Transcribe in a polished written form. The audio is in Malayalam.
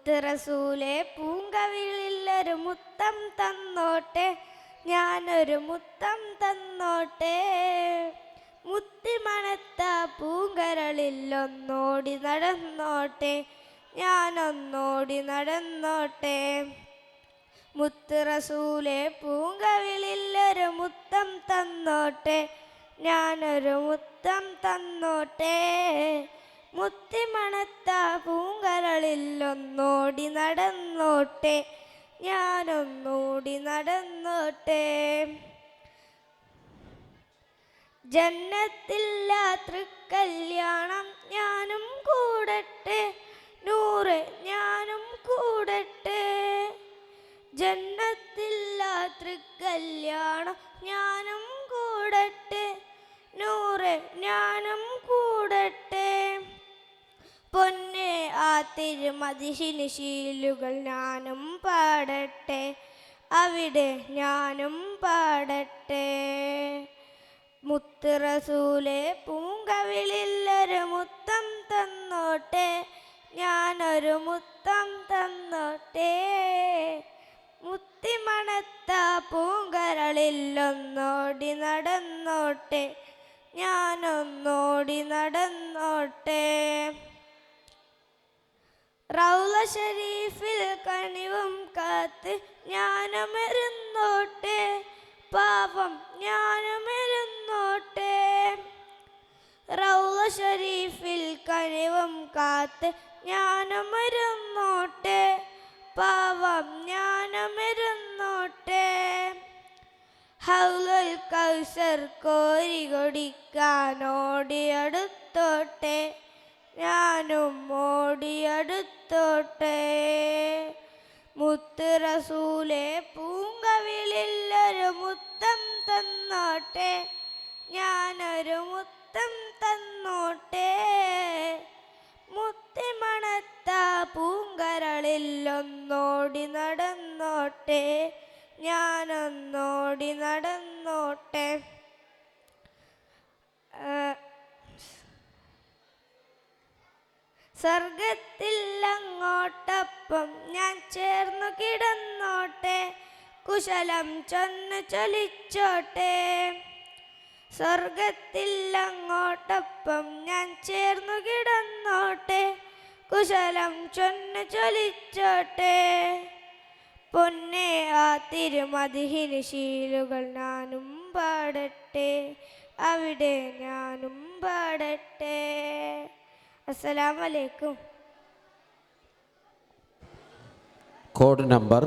മുത്ത് റസൂലെ പൂങ്കവിളിലൊരു മുത്തം തന്നോട്ടെ, ഞാനൊരു മുത്തം തന്നോട്ടെ. മുത്തി മണത്ത പൂങ്കരളിൽ ഒന്നോടി നടന്നോട്ടെ, ഞാനൊന്നോടി നടന്നോട്ടെ. മുത്ത് റസൂലെ പൂങ്കവിളിലൊരു മുത്തം തന്നോട്ടെ, ഞാനൊരു മുത്തം തന്നോട്ടെ. മുത്തി മണത്ത പൂങ്കരളിൽ ഒന്നോടി നടന്നോട്ടെ, ഞാനൊന്നോടി നടന്നോട്ടെ. ജന്നത്തില്ല തൃക്കല്യാണം ഞാനും കൂടട്ടെ, നൂറെ ഞാനും കൂടട്ടെ. ജന്നത്തില്ല തൃക്കല്യാണം ഞാനും കൂടട്ടെ, നൂറെ ഞാനും കൂടട്ടെ. പൊന്നെ ആ തിരുമദിഹിന് ശീലുകൾ ഞാനും പാടട്ടെ, അവിടെ ഞാനും പാടട്ടെ. മുത്ത് റസൂലെ പൂങ്കവിളിലൊരു മുത്തം തന്നോട്ടെ, ഞാനൊരു മുത്തം തന്നോട്ടെ. മുത്തി മണത്ത പൂങ്കരളിൽ ഒന്നോടി നടന്നോട്ടെ, ഞാനൊന്നോടി നടന്നോട്ടെ. റൗള ഷരീഫിൽ കനിവും കാത്ത് ഞാനുമിരുന്നോട്ടെ, പാപം ഞാനുമിരുന്നോട്ടെ. റൗള ഷരീഫിൽ കനിവും കാത്ത് ഞാനുമിരുന്നോട്ടെ, പാവം ഞാനുമിരുന്നോട്ടെ. ഹൗലുൽ കൗസർ കോരി കുടിക്കാൻ ഓടിയടുത്തോട്ടെ, ഞാനും ഓടിയടുത്തോട്ടെ. മുത്ത് റസൂലെ പൂങ്കവിളിലൊരു മുത്തം തന്നോട്ടെ, ഞാനൊരു മുത്തം തന്നോട്ടെ. മുത്തി മണത്ത പൂങ്കരളിൽ ഒന്നോടി നടന്നോട്ടെ, ഞാനൊന്നോടി നടന്നോട്ടെ. സ്വർഗത്തിൽ അങ്ങോട്ടൊപ്പം ഞാൻ ചേർന്നു കിടന്നോട്ടെ, കുശലം ചൊന്നു ചൊലിച്ചോട്ടെ. സ്വർഗത്തിൽ അങ്ങോട്ടൊപ്പം ഞാൻ ചേർന്നു കിടന്നോട്ടെ, കുശലം ചൊന്നു ചൊലിച്ചോട്ടെ. പൊന്നെ ആ തിരുമദിഹിന് ശീലുകൾ ഞാനും പാടട്ടെ, അവിടെ ഞാനും പാടട്ടെ. അസ്സലാമു അലൈക്കും. Code number